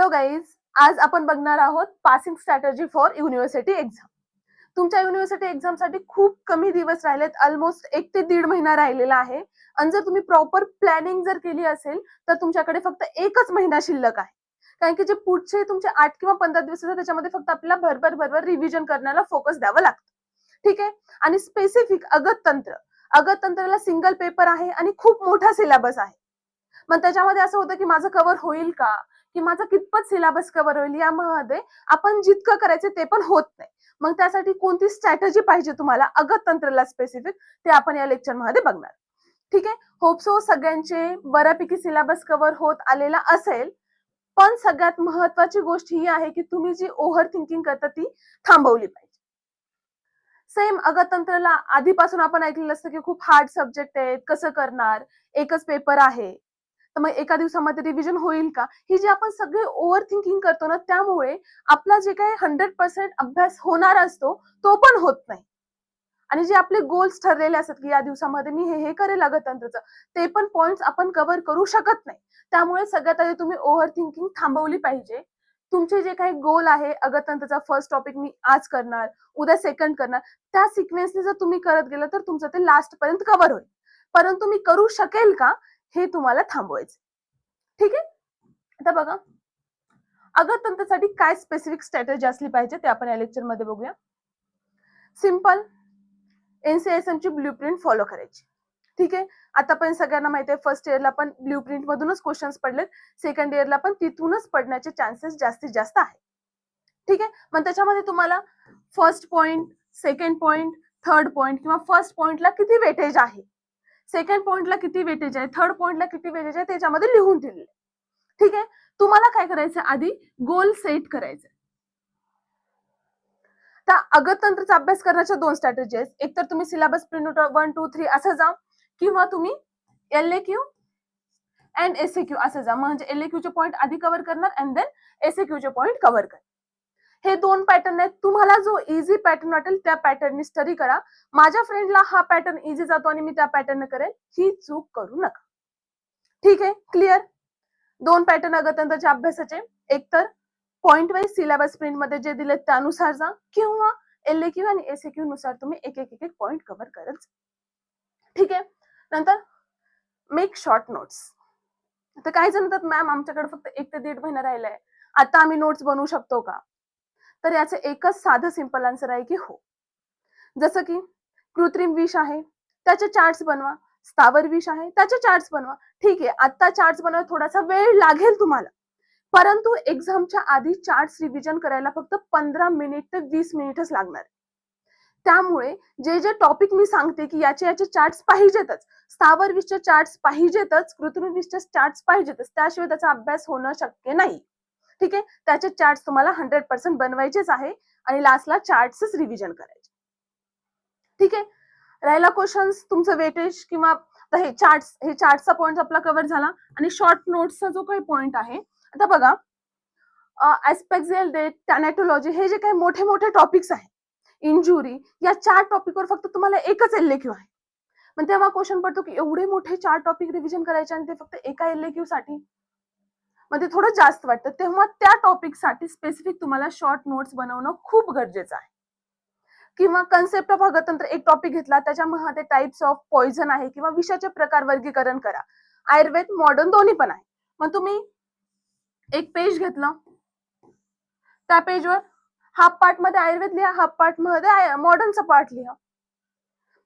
Hello guys, आज आपण बघणार आहोत passing strategy for university exam. तुमच्या युनिव्हर्सिटी एक्झामसाठी खूप कमी दिवस राहिलेत, ऑलमोस्ट 1 ते 1.5 महिना राहिलेला आहे. आणि जर तुम्ही प्रॉपर प्लॅनिंग जर केली असेल तर तुमच्याकडे फक्त 1च महिना शिल्लक आहे. कारण की जे पुढचे तुमचे 8 किंवा 15 दिवस असतात त्याच्यामध्ये फक्त आपल्याला भरभर रिव्हिजन करण्याला फोकस द्यावं लागतं. ठीक आहे. आणि स्पेसिफिक अगततंत्राला सिंगल पेपर आहे आणि खूप मोठा सिलेबस आहे. मग त्याच्यामध्ये असं होतं की माझं कव्हर होईल का, की माझा कितपत सिलेबस कव्हर होईल, यामध्ये आपण जितकं करायचं ते पण होत नाही. मग त्यासाठी कोणती स्ट्रॅटेजी पाहिजे तुम्हाला अगततंत्राला स्पेसिफिक, ते आपण या लेक्चर मध्ये बघणार. ठीक आहे. होप सो सगळ्यांचे बऱ्यापैकी सिलेबस कव्हर होत आलेला असेल. पण सगळ्यात महत्वाची गोष्ट ही आहे की तुम्ही जी ओव्हर थिंकिंग करता ती थांबवली पाहिजे. सेम अगततंत्राला आधीपासून आपण ऐकलेलं असतं की खूप हार्ड सब्जेक्ट आहे, कसं करणार, एकच पेपर आहे, तर मग एका दिवसामध्ये रिव्हिजन होईल का, ही जी आपण सगळे ओव्हर थिंकिंग करतो ना, त्यामुळे आपला जे काही 100% अभ्यास होणार असतो तो पण होत नाही. आणि जे आपले गोल्स ठरलेले असतात की या दिवसामध्ये मी हे करेल अगततंत्राचं, ते पण पॉइंट्स आपण कव्हर करू शकत नाही. त्यामुळे सगळ्यात आधी तुम्ही ओव्हर थिंकिंग थांबवली पाहिजे. तुमचे जे काही गोल आहे, अगततंत्राचा फर्स्ट टॉपिक मी आज करणार, उद्या सेकंड करणार, त्या सिक्वेन्सने जर तुम्ही करत गेलं तर तुमचं ते लास्ट पर्यंत कव्हर होईल. परंतु मी करू शकेल का, हे तुम्हाला थांबवायचं. ठीक आहे. आता बघा, अगततंत्रासाठी काय स्पेसिफिक स्ट्रॅटेजी असली पाहिजे ते आपण या लेक्चर मध्ये बघूया. सिंपल, एनसीएसएम ची ब्ल्यूप्रिंट फॉलो करायची. ठीक आहे. आतापर्यंत सगळ्यांना माहिती आहे, फर्स्ट इयरला पण ब्ल्यूप्रिंट मधूनच क्वेश्चन्स पडलेत, सेकंड इयरला पण तिथूनच पडण्याचे चान्सेस जास्तीत जास्त आहे. ठीक आहे. मग त्याच्यामध्ये तुम्हाला first point, second point, third point किंवा फर्स्ट पॉइंटला किती वेटेज आहे, सेकंड पॉइंटला किती वेटेज आहे, थर्ड पॉइंटला किती वेटेज आहे, त्याच्यामध्ये लिहून दिलेले. ठीक आहे. तुम्हाला काय करायचं, आधी गोल सेट करायचं. तर अगततंत्राचा अभ्यास करण्याच्या 2 स्ट्रॅटेजी आहेत. एक तर तुम्ही सिलेबस प्रिंट 1, 2, 3 असं जा, किंवा तुम्ही एलएक्यू अँड एसएक्यू असं जा. म्हणजे एलएक्यूचे पॉइंट आधी कव्हर करणार अँड देन एसएक्यूचे पॉइंट कव्हर करणार. हे 2 पॅटर्न आहेत. तुम्हाला जो इझी पॅटर्न वाटेल त्या पॅटर्ननी स्टडी करा. माझ्या फ्रेंडला हा पॅटर्न इझी जातो आणि मी त्या पॅटर्न करेल, ही चूक करू नका. ठीक आहे. क्लिअर. 2 पॅटर्न अगततंत्राच्या अभ्यासाचे, एक तर पॉइंट वाईज सिलेबस प्रिंट मध्ये जे दिले त्यानुसार जा, किंवा एलएक्यू आणि एसएक्यू नुसार तुम्ही एक एक पॉइंट कव्हर करत जा. ठीक आहे. नंतर मेक शॉर्ट नोट्स. आता काही जण म्हणतात, मॅम आमच्याकडे फक्त 1 ते 1.5 महिना राहिलाय, आता आम्ही नोट्स बनवू शकतो का? तर याचं एकच साधं सिंपल आन्सर आहे की हो. जसं की कृत्रिम विष आहे, त्याचे चार्ट्स बनवा. स्थावर विष आहे, त्याचे चार्ट्स बनवा. ठीक आहे, आता चार्ट्स बनवायला थोडासा वेळ लागेल तुम्हाला, परंतु एक्झामच्या आधी चार्ट्स रिव्हिजन करायला फक्त 15 मिनिट ते 20 मिनिटच लागणार. त्यामुळे जे जे टॉपिक मी सांगते की याचे चार्ट्स पाहिजेतच, स्थावर विषचे चार्ट्स पाहिजेतच, कृत्रिम विषचे चार्ट्स पाहिजेतच, त्याशिवाय त्याचा अभ्यास होणं शक्य नाही. ठीक आहे. त्याचे चार्ट्स तुम्हाला 100% बनवायचेच आहे आणि लास्टला चार्ट्सच रिव्हिजन करायचे. ठीक आहे. राहिला क्वेश्चन्स तुमचं वेटेज किंवा हे चार्ट्सचा पॉइंट आपला कव्हर झाला. आणि शॉर्ट नोट्सचा जो काही पॉइंट आहे, आता बघा, ऍस्पेक्झियल डेट, टॅनॅटोलॉजी, हे जे काही मोठे मोठे टॉपिक्स आहेत, इंजुरी, या 4 टॉपिकवर फक्त तुम्हाला एकच एलएक्यू आहे. मग तेव्हा क्वेश्चन पडतो की एवढे मोठे 4 टॉपिक रिव्हिजन करायचे आणि ते फक्त एका एलएक्यू साठी, म्हणजे थोडं जास्त वाटतं. तेव्हा त्या टॉपिकसाठी स्पेसिफिक तुम्हाला शॉर्ट नोट्स बनवणं खूप गरजेचं आहे. किंवा कन्सेप्ट ऑफ अगतंत्र एक टॉपिक घेतला, त्याच्यामध्ये टाइप्स ऑफ पॉइझन आहे किंवा विषाचे प्रकार वर्गीकरण करा. आयुर्वेद, मॉडर्न दोन्ही पण आहे. मग तुम्ही एक पेज घेतलं, त्या पेजवर हाफ पार्ट मध्ये आयुर्वेद लिहा, हाफ पार्ट मध्ये मॉडर्नचा पार्ट लिहा.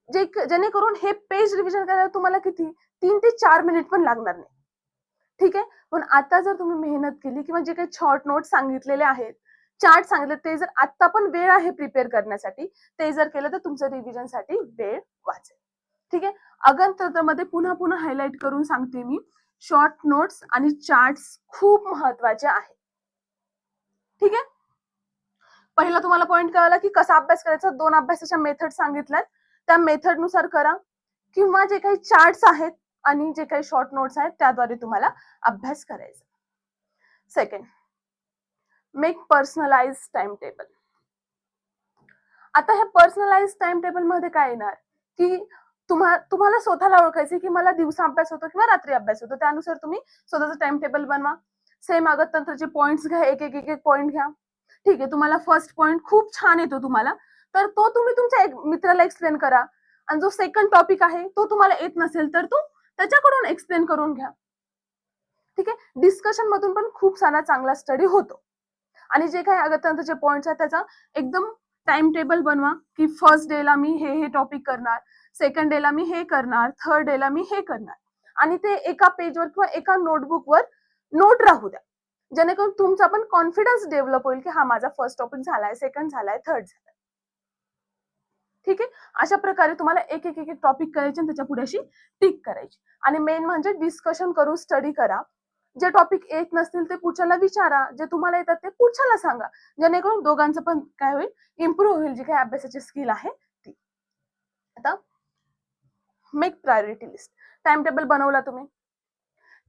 जेणेकरून हे पेज रिव्हिजन करायला तुम्हाला किती 3 ते 4 मिनिट पण लागणार नाही. ठीक आहे. पण आता जर तुम्ही मेहनत केली किंवा जे काही शॉर्ट नोट सांगितलेले आहेत, चार्ट सांगितले, ते जर आता पण वेळ आहे प्रिपेअर करण्यासाठी, ते जर केलं तर तुमचं रिव्हिजनसाठी वेळ वाचेल. ठीक आहे. अगतंत्रामध्ये पुन्हा पुन्हा हायलाइट करून सांगते मी, शॉर्ट नोट्स आणि चार्ट्स खूप महत्वाचे आहेत. ठीक आहे. पहिला तुम्हाला पॉइंट कळाला की कसा अभ्यास करायचा. 2 अभ्यासाच्या मेथड सांगितल्यात, त्या मेथड नुसार करा, किंवा जे काही चार्ट्स आहेत आणि जे काही शॉर्ट नोट्स आहेत त्याद्वारे तुम्हाला अभ्यास करायचा. Second, make personalize time table. आता हे पर्सनलाइज टाइम टेबल मध्ये काय येणार की तुम्हाला स्वतःला ओळखायचं की मला दिवसा अभ्यास होतो किंवा रात्री अभ्यास होतो, त्यानुसार तुम्ही स्वतःचं टाइम टेबल बनवा. सेम अगतंत्राचे पॉइंट्स घ्या, एक एक एक एक पॉइंट घ्या. ठीक आहे, तुम्हाला फर्स्ट पॉइंट खूप छान येतो तुम्हाला, तर तो तुम्ही तुमच्या मित्राला एक्सप्लेन करा. आणि जो सेकंड टॉपिक आहे तो तुम्हाला येत नसेल तर तो त्याच्याकडून एक्सप्लेन करून घ्या. ठीक आहे, डिस्कशन मधून पण खूप सारा चांगला स्टडी होतो. आणि जे काही अगतंत्राचे पॉइंट्स आहेत त्याचा एकदम टाइम टेबल बनवा, की फर्स्ट डेला मी हे टॉपिक करणार, सेकंड डेला मी हे करणार, थर्ड डेला मी हे करणार. आणि ते एका पेजवर किंवा एका नोटबुकवर नोट राहू द्या, जेणेकरून तुमचा पण कॉन्फिडन्स डेव्हलप होईल, की हा माझा फर्स्ट टॉपिक झालाय, सेकंड झालाय, थर्ड झालाय. ठीक आहे, अशा प्रकारे तुम्हाला एक एक एक टॉपिक करायचे आणि त्याच्या पुढे अशी टिक करायची. आणि मेन म्हणजे डिस्कशन करून स्टडी करा. जे टॉपिक येत नसतील ते पुढच्याला विचारा, जे तुम्हाला येतात ते पुढच्याला सांगा, जेणेकरून दोघांचं पण काय होईल, इम्प्रूव्ह होईल जी काही अभ्यासाची स्किल आहे ती. आता make priority list. Time table बनवला तुम्ही,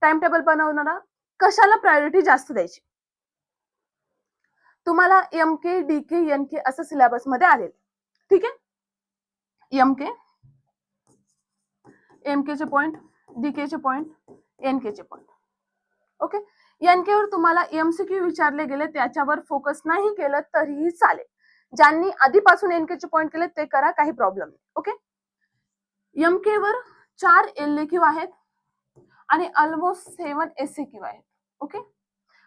टाइम टेबल बनवताना कशाला प्रायोरिटी जास्त द्यायची. तुम्हाला एमके, डीके, एनके असं सिलेबस मध्ये आलेलं. ठीक आहे, एमके चे पॉइंट, डीके चे पॉइंट, एनके चे पॉइंट. ओके, एनकेवर तुम्हाला एमसीक्यू विचारले गेले त्याच्यावर फोकस नाही केलं तरीही चालेल. ज्यांनी आधीपासून एनकेचे पॉइंट केले ते करा, काही प्रॉब्लेम नाही. ओके, एमकेवर 4 एलक्यू आहेत आणि ऑलमोस्ट 7 एसक्यू आहेत. ओके,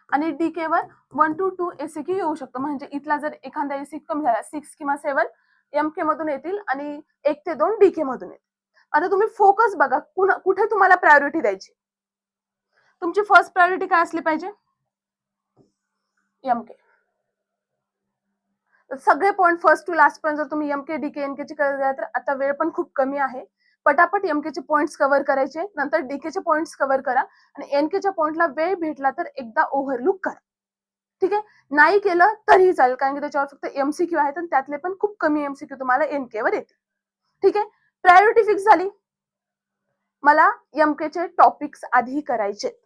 आणि डीकेवर 1 to 2 एसक्यू येऊ शकतो. म्हणजे इथला जर एखादा एसक्यू कमी झाला 6 किंवा 7 एमके मधून येतील आणि 1 ते 2 डीके मधून येतील. आता तुम्ही फोकस बघा, कुठे तुम्हाला प्रायोरिटी द्यायची. तुमची फर्स्ट प्रायोरिटी काय असली पाहिजे, एमके. सगळे पॉइंट फर्स्ट टू लास्ट पर्यंत जर तुम्ही एमके, डीके, एनकेचे करत तर आता वेळ पण खूप कमी आहे. पटापट एमकेचे पॉइंट्स कव्हर करायचे, नंतर डीकेचे पॉइंट्स कव्हर करा आणि एनकेच्या पॉइंटला वेळ भेटला तर एकदा ओव्हरलुक करा. ठीक आहे, नाही केलं तरीही चालेल, कारण की त्याच्यावर फक्त एमसीक्यू आहेत आणि त्यातले पण खूप कमी एमसीक्यू तुम्हाला एनकेवर येतील. ठीक आहे, प्रायोरिटी फिक्स झाली. मला एमकेचे टॉपिक्स आधी करायचे.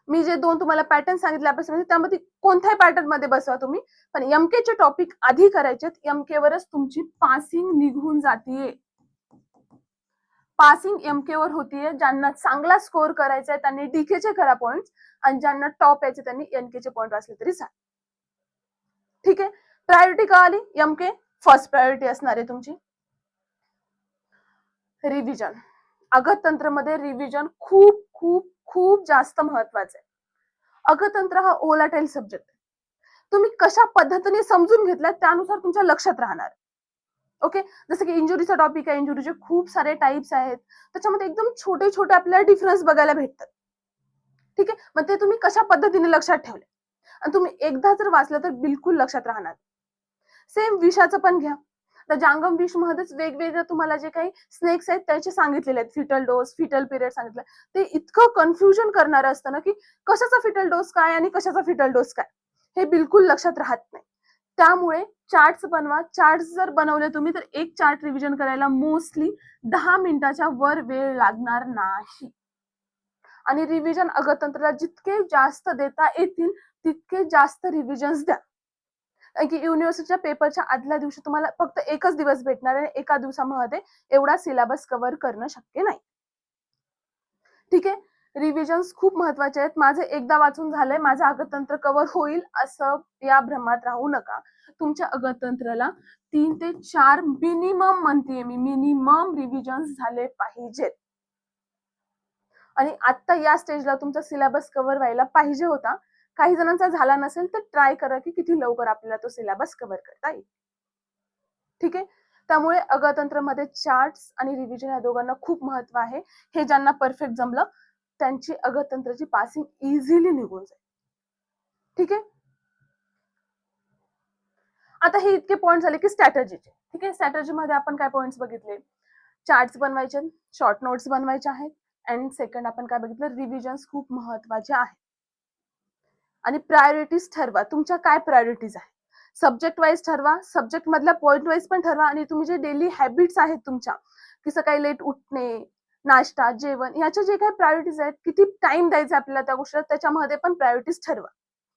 मी जे 2 तुम्हाला पॅटर्न सांगितले अभ्यासामध्ये त्यामध्ये कोणत्याही पॅटर्न मध्ये बसवा तुम्ही, पण एमकेचे टॉपिक आधी करायचे. एमकेवरच तुमची पासिंग निघून जातीये. पासिंग एमकेवर होतीये. ज्यांना चांगला स्कोर करायचा आहे त्यांनी डीकेचे करा पॉइंट्स, आणि ज्यांना टॉप यायचे त्यांनी एनकेचे पॉइंट वाचले तरी चालेल. ठीक आहे, प्रायोरिटी का आली, एमके फर्स्ट प्रायोरिटी असणार आहे तुमची. रिव्हिजन, अगतंत्रमध्ये रिव्हिजन खूप खूप खूप जास्त महत्वाचं आहे. अगतंत्र हा ओलाटाईल सब्जेक्ट आहे. तुम्ही कशा पद्धतीने समजून घेतला त्यानुसार तुमच्या लक्षात राहणार. ओके, जसं की इंजुरीचा टॉपिक आहे, इंजुरीचे खूप सारे टाइप्स आहेत, त्याच्यामध्ये एकदम छोटे छोटे आपल्याला डिफरन्स बघायला भेटतात. ठीक आहे, मग ते तुम्ही कशा पद्धतीने लक्षात ठेवले आणि तुम्ही एकदा जर वाचलं तर बिलकुल लक्षात राहणार. सेम विषाचं पण घ्या, तर जांगम विष मध्येच वेगवेगळं तुम्हाला जे काही स्नेक्स आहेत त्याचे सांगितलेले आहेत. फिटल डोस, फिटल पिरियड सांगितलं. ते इतकं कन्फ्युजन करणारं असतं ना, की कशाचा फिटल डोस काय आणि कशाचा फिटल डोस काय हे बिलकुल लक्षात राहत नाही. त्यामुळे चार्ट्स बनवा. चार्ट्स जर बनवले तुम्ही तर एक चार्ट रिव्हिजन करायला मोस्टली 10 मिनिटाच्या वर वेळ लागणार नाही. आणि रिव्हिजन अगतंत्राला जितके जास्त देता येतील तितके जास्त रिव्हिजन्स द्या. कारण की युनिव्हर्सिटीच्या पेपरच्या आदल्या दिवशी तुम्हाला फक्त एकच दिवस भेटणार आहे, एका दिवसामध्ये एवढा सिलेबस कव्हर करणं शक्य नाही. ठीक आहे, रिव्हिजन्स खूप महत्वाचे आहेत. माझे एकदा वाचून झालंय, माझं अगतंत्र कव्हर होईल असं या भ्रमात राहू नका. तुमच्या अगतंत्राला 3 ते 4 मिनिमम म्हणतेय मी, मिनिमम रिव्हिजन्स झाले पाहिजेत. आणि आता या स्टेजला तुमचा सिलेबस कव्हर व्हायला पाहिजे होता. काही जणांचा झाला नसेल तर ट्राय करा की किती लवकर आपल्याला तो सिलेबस कव्हर करता येईल. ठीक आहे, त्यामुळे अगतंत्रमध्ये चार्ट्स आणि रिव्हिजन या दोघांना खूप महत्व आहे. हे ज्यांना परफेक्ट जमलं त्यांची अगतंत्राची पासिंग इझिली निघून जाईल. ठीक आहे, आता हे इतके पॉइंट झाले की स्ट्रॅटेजीचे. ठीक आहे, स्ट्रॅटेजी मध्ये आपण काय पॉइंट्स बघितले, चार्ट्स बनवायचे, शॉर्ट नोट्स बनवायचे आहेत, अँड सेकंड आपण काय बघितलं, रिव्हिजन्स खूप महत्वाचे आहेत. आणि प्रायोरिटीज ठरवा, तुमच्या काय प्रायोरिटीज आहेत. सब्जेक्ट वाईज ठरवा, सब्जेक्ट मधल्या पॉइंट वाईज पण ठरवा, आणि तुम्ही जे डेली हॅबिट्स आहेत तुमच्या, की सकाळी लेट उठणे, नाश्ता, जेवण, याच्या जे काही प्रायोरिटीज आहेत, किती टाइम द्यायचा आपल्याला त्या गोष्टीला, त्याच्यामध्ये पण प्रायोरिटीज ठरवा.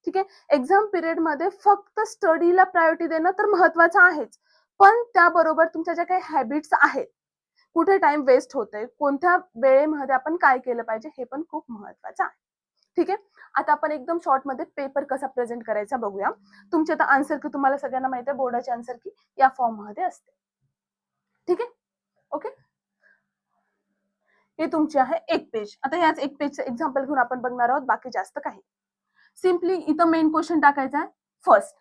ठीक आहे, एक्झाम पिरियड मध्ये फक्त स्टडीला प्रायोरिटी देणं तर महत्वाचं आहेच, पण त्याबरोबर तुमच्या ज्या काही हॅबिट्स आहेत, कुठे टाइम वेस्ट होतोय, कोणत्या वेळेमध्ये आपण काय केलं पाहिजे, हे पण खूप महत्वाचं आहे. ठीक आहे. आता आपण एकदम शॉर्ट मध्ये पेपर कसा प्रेझेंट करायचा बघूया. तुमची आता आन्सर की तुम्हाला सगळ्यांना माहिती आहे बोर्डाची आन्सर की या फॉर्म मध्ये असते. ठीक आहे. ओके. हे तुमचे आहे एक पेज. आता ह्याच एक पेजचं एक्झाम्पल घेऊन आपण बघणार आहोत, बाकी जास्त काही. सिम्पली इथं मेन क्वेश्चन टाकायचा आहे फर्स्ट.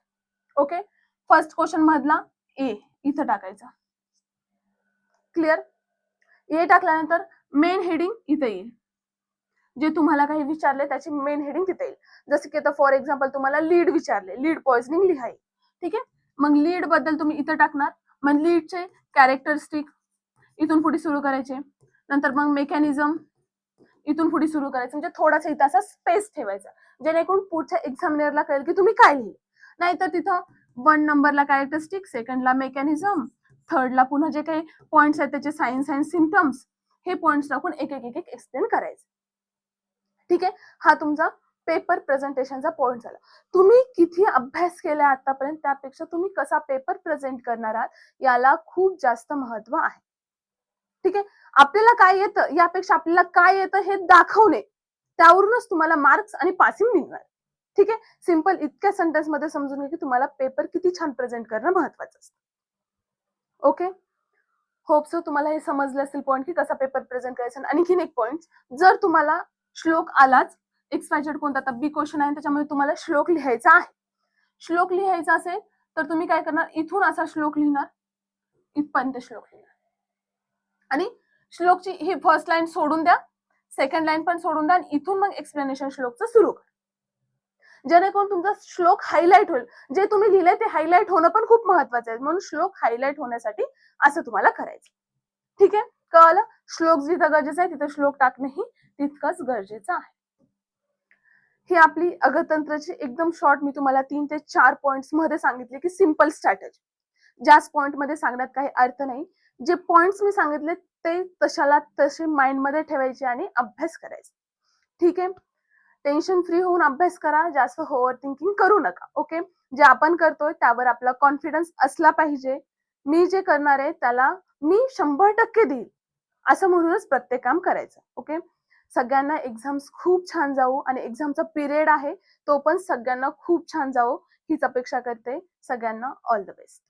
ओके. फर्स्ट क्वेश्चन मधला ए इथं टाकायचा. क्लिअर. ए टाकल्यानंतर मेन हेडिंग इथे येईल. जे तुम्हाला काही विचारले त्याची मेन हेडिंग तिथे येईल. जसं की आता फॉर एक्झाम्पल तुम्हाला लीड विचारले, लीड पॉइझनिंग लिहाय. ठीक आहे. मग लीड बद्दल तुम्ही इथं टाकणार. मग लीडचे कॅरेक्टरिस्टिक इथून पुढे सुरू करायचे. नंतर मग मेकॅनिझम इथून पुढे सुरू करायचं. म्हणजे थोडासा इथं असा स्पेस ठेवायचा, जेणेकरून पुढच्या एक्झामिनरला कळेल की तुम्ही काय लिहिले. नाहीतर तिथं 1 नंबरला कॅरेक्टरिस्टिक, सेकंडला मेकॅनिझम, थर्डला पुन्हा जे काही पॉइंट्स आहेत त्याचे सायन्स अँड सिम्पटम्स, हे पॉइंट्स टाकून एक एक एक एक्सप्लेन करायचं. ठीक आहे. हा तुमचा पेपर प्रेझेंटेशनचा पॉइंट झाला. तुम्ही किती अभ्यास केला आतापर्यंत त्यापेक्षा तुम्ही कसा पेपर प्रेझेंट करणार आहात याला खूप जास्त महत्व आहे. ठीक आहे. आपल्याला काय येतं यापेक्षा आपल्याला काय येतं हे दाखवणे, त्यावरूनच तुम्हाला मार्क्स आणि पासिंग मिळणार. ठीक आहे. सिंपल इतक्या सेंटेन्स मध्ये समजून घ्या की तुम्हाला पेपर किती छान प्रेझेंट करणं महत्वाचं असतं. ओके. होप सो तुम्हाला हे समजलं असेल पॉइंट की कसा पेपर प्रेझेंट करायचा. आणखीन एक पॉइंट, जर तुम्हाला श्लोक आलाच, XYZ कोणता तर बी क्वेश्चन आहे त्याच्यामध्ये तुम्हाला श्लोक लिहायचा आहे. श्लोक लिहायचा असेल तर तुम्ही काय करणार, इथून असा श्लोक लिहिणार, इथपर्यंत श्लोक लिहिणार. आणि श्लोकची ही फर्स्ट लाईन सोडून द्या, सेकंड लाईन पण सोडून द्या आणि इथून मग एक्सप्लेनेशन श्लोकचं सुरू करा. जेणेकरून तुमचा श्लोक हायलाइट होईल. जे तुम्ही लिहिलंय ते हायलाइट होणं पण खूप महत्वाचं आहे. म्हणून श्लोक हायलाइट होण्यासाठी असं तुम्हाला करायचं. ठीक आहे. कळलं. श्लोक जिथं गरजेचं आहे तिथं श्लोक टाकणंही तितकंच गरजेचं आहे. ही आपली अगतंत्राची एकदम शॉर्ट मी तुम्हाला 3 ते 4 पॉइंट्स मध्ये सांगितले की सिंपल स्ट्रॅटेजी. जास्त पॉइंट मध्ये सांगण्यात काही अर्थ नाही. जे पॉइंट्स मी सांगितले ते तशाला तसे माइंड मध्ये ठेवायचे आणि अभ्यास करायचा. ठीक आहे. टेन्शन फ्री होऊन अभ्यास करा, जास्त ओव्हर थिंकिंग करू नका. ओके. जे आपण करतोय त्यावर आपला कॉन्फिडन्स असला पाहिजे. मी जे करणार आहे त्याला मी 100% देईल असं म्हणूनच प्रत्येक काम करायचं. ओके. सगळ्यांना एक्झाम्स खूप छान जाऊ आणि एक्झामचा पिरियड आहे तो पण सगळ्यांना खूप छान जावो हीच अपेक्षा करते. सगळ्यांना ऑल द बेस्ट.